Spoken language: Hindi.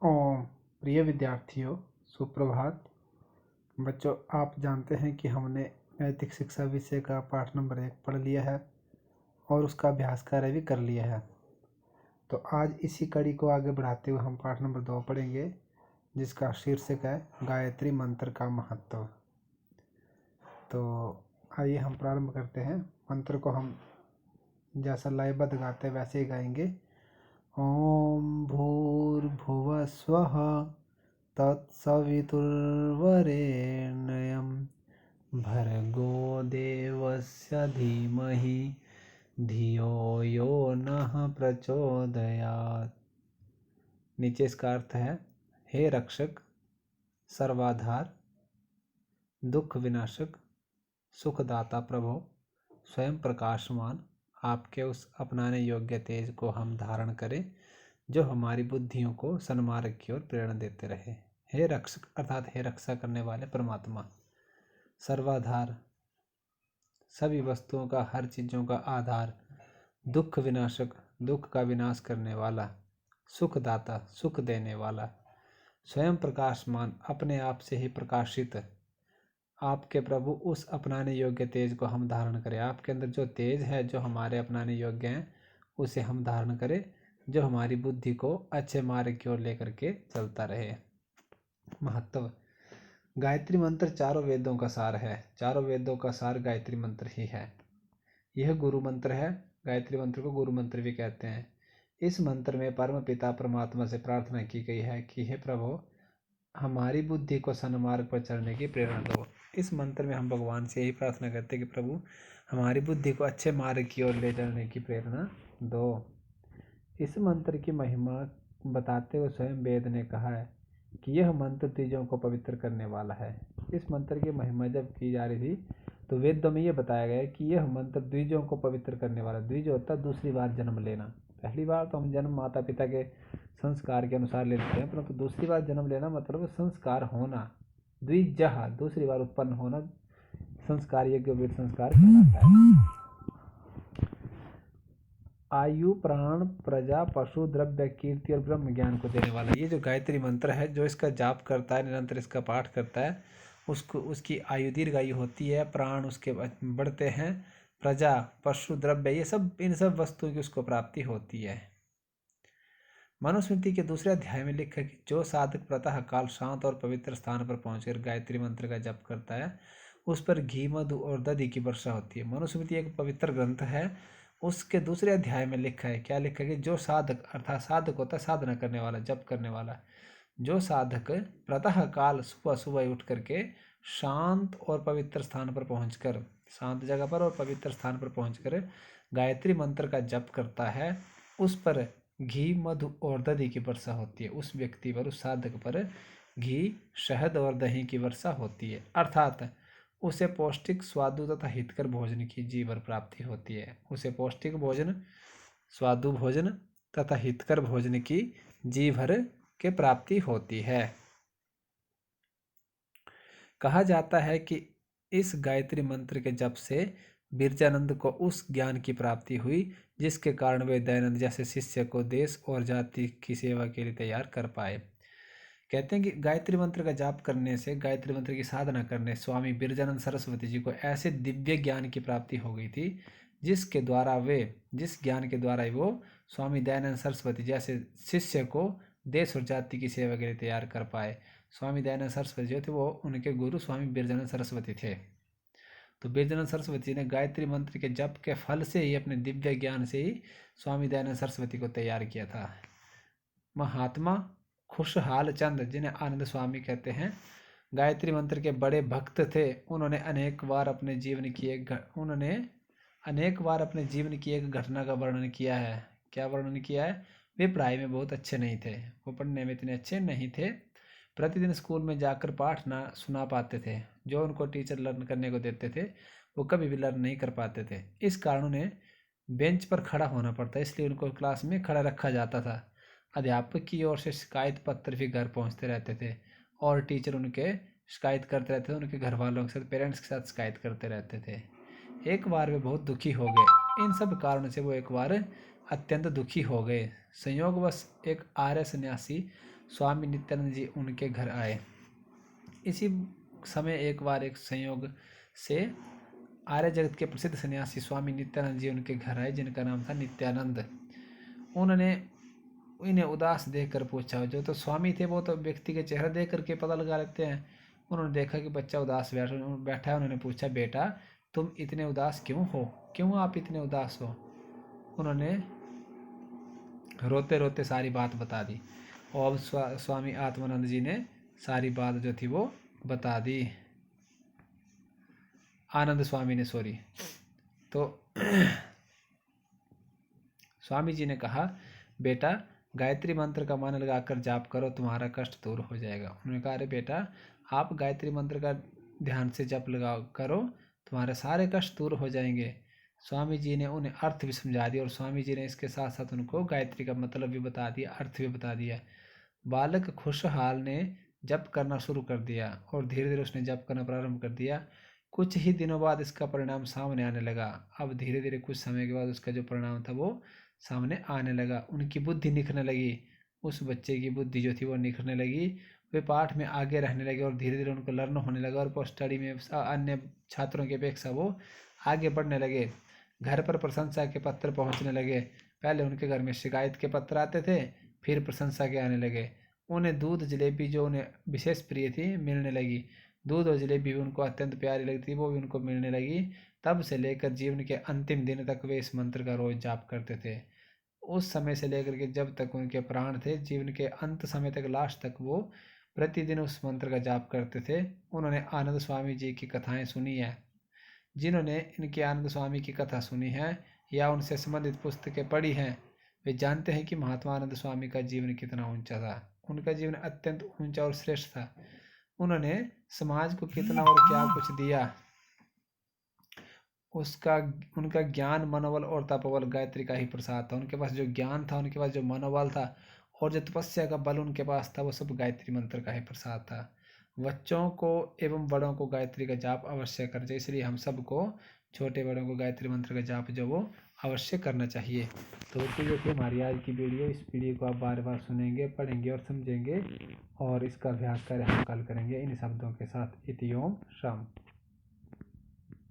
ओम प्रिय विद्यार्थियों, सुप्रभात। बच्चों, आप जानते हैं कि हमने नैतिक शिक्षा विषय का पाठ नंबर 1 पढ़ लिया है और उसका अभ्यास कार्य भी कर लिया है। तो आज इसी कड़ी को आगे बढ़ाते हुए हम पाठ नंबर 2 पढ़ेंगे, जिसका शीर्षक है गायत्री मंत्र का महत्व। तो आइए हम प्रारंभ करते हैं। मंत्र को हम जैसा लयबद्ध गाते वैसे ही गाएंगे। ओम भूर्भुवः स्वः तत्सवितुर्वरेण्यं भर्गो देवस्य धीमहि धियो यो नः प्रचोदयात्। नीचे इसका अर्थ है, हे रक्षक, सर्वाधार, दुख विनाशक, सुखदाता प्रभो, स्वयं प्रकाशमान, आपके उस अपनाने योग्य तेज को हम धारण करें जो हमारी बुद्धियों को सन्मार्ग की ओर प्रेरणा देते रहे। हे रक्षक अर्थात हे रक्षा करने वाले परमात्मा, सर्वाधार, सभी वस्तुओं का, हर चीज़ों का आधार, दुख विनाशक, दुख का विनाश करने वाला, सुखदाता, सुख देने वाला, स्वयं प्रकाशमान, अपने आप से ही प्रकाशित, आपके प्रभु उस अपनाने योग्य तेज को हम धारण करें। आपके अंदर जो तेज है जो हमारे अपनाने योग्य हैं उसे हम धारण करें, जो हमारी बुद्धि को अच्छे मार्ग की ओर लेकर के चलता रहे। महत्व। गायत्री मंत्र चारों वेदों का सार है। चारों वेदों का सार गायत्री मंत्र ही है। यह गुरु मंत्र है। गायत्री मंत्र को गुरु मंत्र भी कहते हैं। इस मंत्र में परम पिता परमात्मा से प्रार्थना की गई है कि हे प्रभु, हमारी बुद्धि को सन्मार्ग पर चलने की प्रेरणा दो। इस मंत्र में हम भगवान से यही प्रार्थना करते हैं कि प्रभु, हमारी बुद्धि को अच्छे मार्ग की ओर ले चलने की प्रेरणा दो। इस मंत्र की महिमा बताते हुए स्वयं वेद ने कहा है कि यह मंत्र द्विजों को पवित्र करने वाला है। इस मंत्र की महिमा जब की जा रही थी तो वेदों में यह बताया गया है कि यह मंत्र द्विजों को पवित्र करने वाला। द्विज होता है दूसरी बार जन्म लेना। पहली बार तो हम जन्म माता पिता के संस्कार के अनुसार लेते हैं, परंतु दूसरी बार जन्म लेना मतलब संस्कार होना। द्विजः दूसरी बार उत्पन्न होना संस्कार योग्य वीर संस्कार कहलाता है। आयु, प्राण, प्रजा, पशु, द्रव्य, कीर्ति और ब्रह्म ज्ञान को देने वाला ये जो गायत्री मंत्र है, जो इसका जाप करता है, निरंतर इसका पाठ करता है, उसको उसकी आयु दीर्घायु होती है, प्राण उसके बढ़ते हैं, प्रजा, पशु, द्रव्य, ये सब, इन सब वस्तुओं की उसको प्राप्ति होती है। मनुस्मृति के दूसरे अध्याय में लिखा कि जो साधक प्रातः काल शांत और पवित्र स्थान पर पहुंचकर गायत्री मंत्र का जप करता है, उस पर घी, मधु और दधि की वर्षा होती है। मनुस्मृति एक पवित्र ग्रंथ है। उसके दूसरे अध्याय में लिखा है, क्या लिखा है कि जो साधक अर्थात साधक होता है साधना करने वाला, जप करने वाला, जो साधक प्रातः काल सुबह सुबह उठ करके शांत और पवित्र स्थान पर पहुंचकर, शांत जगह पर और पवित्र स्थान पर पहुंचकर गायत्री मंत्र का जप करता है, उस पर घी, मधु और दही की वर्षा होती है। उस व्यक्ति पर, उस साधक पर घी, शहद और दही की वर्षा होती है, अर्थात उसे पौष्टिक, स्वादु तथा हितकर भोजन की जीवर प्राप्ति होती है। उसे पौष्टिक भोजन, स्वादु भोजन तथा हितकर भोजन की जी भर के प्राप्ति होती है। कहा जाता है कि इस गायत्री मंत्र के जप से बिरजानंद को उस ज्ञान की प्राप्ति हुई जिसके कारण वे दयानंद जैसे शिष्य को देश और जाति की सेवा के लिए तैयार कर पाए। कहते हैं कि गायत्री मंत्र का जाप करने से, गायत्री मंत्र की साधना करने स्वामी बिरजानंद सरस्वती जी को ऐसे दिव्य ज्ञान की प्राप्ति हो गई थी जिस ज्ञान के द्वारा वो स्वामी दयानंद सरस्वती जैसे शिष्य को देश और जाति की सेवा के लिए तैयार कर पाए। स्वामी दयानंद सरस्वती जो थे वो उनके गुरु स्वामी बिरजानंद सरस्वती थे। तो बिरजानंद सरस्वती ने गायत्री मंत्र के जप के फल से ही, अपने दिव्य ज्ञान से ही स्वामी दयानंद सरस्वती को तैयार किया था। महात्मा खुशहाल चंद, जिन्हें आनंद स्वामी कहते हैं, गायत्री मंत्र के बड़े भक्त थे। उन्होंने अनेक बार अपने जीवन की एक घटना का वर्णन किया है। क्या वर्णन किया है? वे पढ़ाई में बहुत अच्छे नहीं थे, वो पढ़ने में इतने अच्छे नहीं थे, प्रतिदिन स्कूल में जाकर पाठ ना सुना पाते थे। जो उनको टीचर लर्न करने को देते थे वो कभी भी लर्न नहीं कर पाते थे। इस कारण उन्हें बेंच पर खड़ा होना पड़ता, इसलिए उनको क्लास में खड़ा रखा जाता था। अध्यापक की ओर से शिकायत पत्र भी घर पहुंचते रहते थे और टीचर उनके शिकायत करते रहते थे, उनके घर वालों के साथ, पेरेंट्स के साथ शिकायत करते रहते थे। एक बार वे बहुत दुखी हो गए। इन सब कारणों से वो एक बार अत्यंत दुखी हो गए। संयोगवश एक आर्य सन्यासी स्वामी नित्यानंद जी उनके घर आए। इसी समय एक बार एक संयोग से आर्य जगत के प्रसिद्ध सन्यासी स्वामी नित्यानंद जी उनके घर आए, जिनका नाम था नित्यानंद। उन्होंने इन्हें उदास देखकर पूछा। जो तो स्वामी थे वो तो व्यक्ति के चेहरा देख करके पता लगा लेते हैं। उन्होंने देखा कि बच्चा उदास बैठा है। उन्होंने पूछा, बेटा तुम इतने उदास क्यों हो, क्यों आप इतने उदास हो? उन्होंने रोते रोते सारी बात बता दी। और अब स्वामी आत्मानंद जी ने सारी बात जो थी वो बता दी। आनंद स्वामी ने, सॉरी। तो स्वामी जी ने कहा, बेटा गायत्री मंत्र का मन लगाकर जाप करो, तुम्हारा कष्ट दूर हो जाएगा। उन्होंने कहा, अरे बेटा आप गायत्री मंत्र का ध्यान से जप लगाओ करो, तुम्हारे सारे कष्ट दूर हो जाएंगे। स्वामी जी ने उन्हें अर्थ भी समझा दिया और स्वामी जी ने इसके साथ साथ उनको गायत्री का मतलब भी बता दिया, अर्थ भी बता दिया। बालक खुशहाल ने जप करना शुरू कर दिया और धीरे धीरे उसने जप करना प्रारंभ कर दिया। कुछ ही दिनों बाद इसका परिणाम सामने आने लगा। अब धीरे धीरे कुछ समय के बाद उसका जो परिणाम था वो सामने आने लगा। उनकी बुद्धि निखरने लगी। उस बच्चे की बुद्धि जो थी वो निखरने लगी। वे पाठ में आगे रहने लगे और धीरे धीरे उनको लर्न होने लगा और स्टडी में अन्य छात्रों की अपेक्षा वो आगे बढ़ने लगे। घर पर प्रशंसा के पत्र पहुंचने लगे। पहले उनके घर में शिकायत के पत्र आते थे, फिर प्रशंसा के आने लगे। उन्हें दूध जलेबी जो उन्हें विशेष प्रिय थी मिलने लगी। दूध और जलेबी भी उनको अत्यंत प्यारी लगती, वो भी उनको मिलने लगी। तब से लेकर जीवन के अंतिम दिन तक वे इस मंत्र का रोज जाप करते थे। उस समय से लेकर के जब तक उनके प्राण थे, जीवन के अंत समय तक, लास्ट तक वो प्रतिदिन उस मंत्र का जाप करते थे। उन्होंने आनंद स्वामी जी की कथाएं सुनी है। जिन्होंने इनके आनंद स्वामी की कथा सुनी है या उनसे संबंधित पुस्तकें पढ़ी हैं, वे जानते हैं कि महात्मा आनंद स्वामी का जीवन कितना ऊंचा था। उनका जीवन अत्यंत ऊंचा और श्रेष्ठ था। उन्होंने समाज को कितना और क्या कुछ दिया। उसका उनका ज्ञान, मनोबल और तपोबल गायत्री का ही प्रसाद था। उनके पास जो ज्ञान था, उनके पास जो मनोबल था और जो तपस्या का बल उनके पास था, वो सब गायत्री मंत्र का ही प्रसाद था। बच्चों को एवं बड़ों को गायत्री का जाप अवश्य करना चाहिए। इसलिए हम सबको, छोटे बड़ों को गायत्री मंत्र का जाप जो वो अवश्य करना चाहिए। तो ये थी हमारी आज की वीडियो। इस वीडियो को आप बार बार सुनेंगे, पढ़ेंगे और समझेंगे और इसका अभ्यास करें हम कल करेंगे इन शब्दों के साथ। इति ओम शाम।